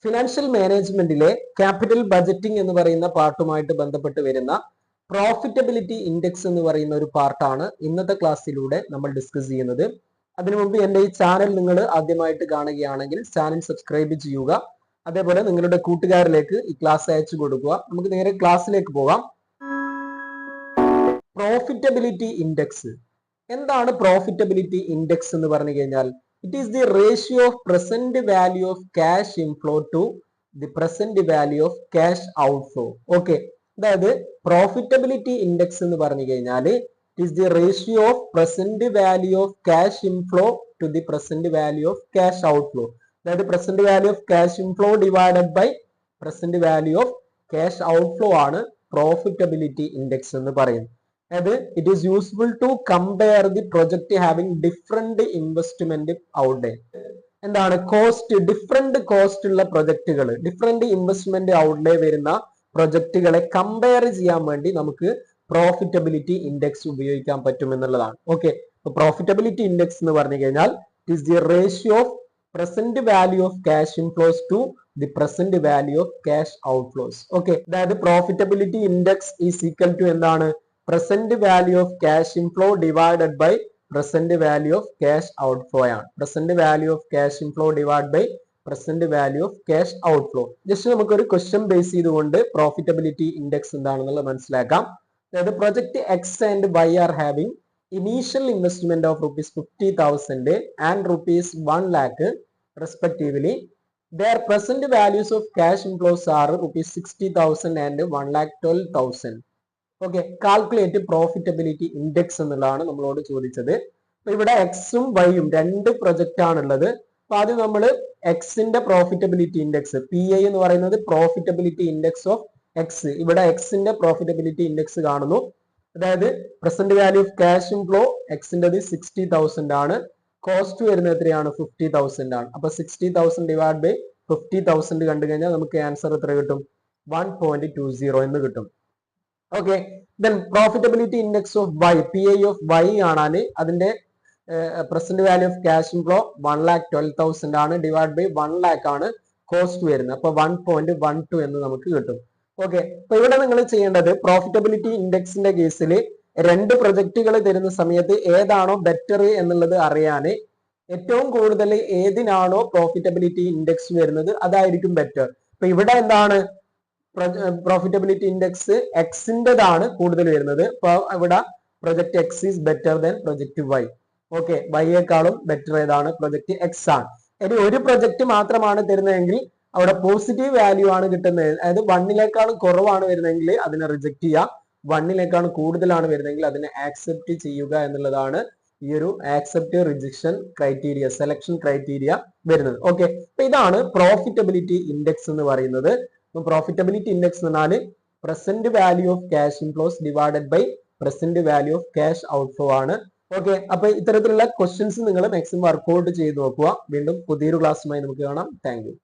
Financial മാനേജ്മെന്റിലെ capital budgeting എന്ന് പറയുന്ന പാർട്ടുമായിട്ട് ബന്ധപ്പെട്ട് വരുന്ന പ്രോഫിറ്റബിലിറ്റി ഇൻഡെക്സ് എന്ന് പറയുന്ന ഒരു പാർട്ടാണ് ഇന്നത്തെ ക്ലാസ്സിലൂടെ നമ്മൾ ഡിസ്കസ് ചെയ്യുന്നത്. അതിനു മുമ്പ് എന്റെ ഈ ചാനൽ നിങ്ങൾ ആദ്യമായിട്ട് കാണുകയാണെങ്കിൽ ചാനൽ സബ്സ്ക്രൈബ് ചെയ്യുക. അതേപോലെ നിങ്ങളുടെ കൂട്ടുകാരിലേക്ക് ഈ ക്ലാസ് അയച്ചു കൊടുക്കുക. നമുക്ക് നേരെ ക്ലാസ്സിലേക്ക് പോകാം. പ്രോഫിറ്റബിലിറ്റി ഇൻഡെക്സ് എന്താണ്? പ്രോഫിറ്റബിലിറ്റി ഇൻഡെക്സ് എന്ന് പറഞ്ഞു കഴിഞ്ഞാൽ it is the ratio of present value of cash inflow to the present value of cash outflow. Okay, അതായത് പ്രോഫിറ്റബിലിറ്റി ഇൻഡെക്സ് എന്ന് പറഞ്ഞു കഴിഞ്ഞാൽ it is the ratio of present value of cash inflow to the present value of cash outflow. അതായത് present value of cash inflow divided by present value of cash outflow ആണ് profitability index എന്ന് പറയുന്നത്. അതായത് it is useful to compare the project having different investment outlay. എന്താണ്? Cost, different cost ഉള്ള പ്രൊജക്ടുകൾ, different investment outlay വരുന്ന പ്രൊജക്ടുകളെ compare ചെയ്യാൻ വേണ്ടി നമുക്ക് പ്രോഫിറ്റബിലിറ്റി ഇൻഡെക്സ് ഉപയോഗിക്കാൻ പറ്റും എന്നുള്ളതാണ്. ഓക്കെ, പ്രോഫിറ്റബിലിറ്റി ഇൻഡെക്സ് എന്ന് പറഞ്ഞു കഴിഞ്ഞാൽ it is the ratio of present value of cash inflows to the present value of cash outflows. Okay, അതായത് profitability index is equal to എന്താണ്? Present value of cash inflow divided by present value of cash outflow ആണ്. Present value of cash inflow divide by present value of cash outflow. Just നമുക്കൊരു question base ചെയ്തുകൊണ്ട് profitability index എന്താണെന്നുള്ളത് മനസ്സിലാക്കാം. അതായത് project X and Y are having initial investment of ₹50,000 and ₹1 lakh respectively. Their present values of cash inflows are ₹60,000 and ₹1,12,000. Okay, calculate profitability index എന്നുള്ളതാണ് നമ്മളോട് ചോദിച്ചത്. അപ്പൊ ഇവിടെ എക്സും വൈയും രണ്ട് പ്രൊജക്റ്റ് ആണുള്ളത്. അപ്പൊ ആദ്യം നമ്മൾ എക്സിന്റെ പ്രോഫിറ്റബിലിറ്റി ഇൻഡെക്സ് PI എന്ന് പറയുന്നത് പ്രോഫിറ്റബിലിറ്റി ഇൻഡെക്സ് ഓഫ് എക്സ്. ഇവിടെ എക്സിന്റെ പ്രോഫിറ്റബിലിറ്റി ഇൻഡെക്സ് കാണുന്നു. അതായത് present value of cash inflow എക്സിന്റെ 60,000 ആണ്. കോസ്റ്റ് വരുന്നത് എത്രയാണ്? 50,000 ആണ്. അപ്പൊ 60,000 ഡിവൈഡ് ബൈ 50,000 കണ്ടു കഴിഞ്ഞാൽ നമുക്ക് ആൻസർ എത്ര കിട്ടും? 1.20 എന്ന് കിട്ടും. Okay, then profitability index of Y, PI of Y കാണാൻ അതിന്റെ present value of cash inflow 1,12,000 ആണ്. ഡിവൈഡ് ബൈ 1 lakh ആണ് കോസ്റ്റ് വരുന്നത്. അപ്പൊ 1.12 എന്ന് നമുക്ക് കിട്ടും. ഓക്കെ, അപ്പൊ ഇവിടെ നിങ്ങൾ ചെയ്യേണ്ടത് പ്രോഫിറ്റബിലിറ്റി ഇൻഡെക്സിന്റെ കേസിൽ രണ്ട് പ്രൊജക്ടുകൾ തരുന്ന സമയത്ത് ഏതാണോ ബെറ്റർ എന്നുള്ളത് അറിയാന് ഏറ്റവും കൂടുതൽ ഏതിനാണോ പ്രോഫിറ്റബിലിറ്റി ഇൻഡെക്സ് വരുന്നത് അതായിരിക്കും ബെറ്റർ. അപ്പൊ ഇവിടെ എന്താണ്? പ്രോഫിറ്റബിലിറ്റി ഇൻഡെക്സ് എക്സിൻ്റെതാണ് കൂടുതൽ വരുന്നത്. അപ്പൊ ഇവിടെ project X is better than project Y. Okay, വൈയേക്കാളും ബെറ്റർ ഏതാണ്? പ്രൊജക്ട് എക്സ് ആണ്. ഇനി ഒരു പ്രൊജക്ട് മാത്രമാണ് തരുന്നതെങ്കിൽ അവിടെ പോസിറ്റീവ് വാല്യൂ ആണ് കിട്ടുന്നത്. അതായത് 1 കുറവാണ് വരുന്നതെങ്കിൽ അതിനെ റിജക്ട് ചെയ്യുക, 1 കൂടുതലാണ് വരുന്നതെങ്കിൽ അതിനെ ആക്സെപ്റ്റ് ചെയ്യുക എന്നുള്ളതാണ് ഈ ഒരു accept rejection criteria, selection criteria വരുന്നത്. ഓക്കെ, അപ്പൊ ഇതാണ് പ്രോഫിറ്റബിലിറ്റി ഇൻഡെക്സ് എന്ന് പറയുന്നത്. പ്രോഫിറ്റബിലിറ്റി ഇൻഡെക്സ് എന്ന് പറഞ്ഞാൽ present value of cash inflows divided by present value of cash outflow ആണ്. ഓക്കെ, അപ്പൊ ഇത്തരത്തിലുള്ള ക്വസ്റ്റ്യൻസ് നിങ്ങൾ മാക്സിമം വർക്ക്ഔട്ട് ചെയ്ത് നോക്കുക. വീണ്ടും പുതിയൊരു ക്ലാസ്സുമായി നമുക്ക് കാണാം. Thank you.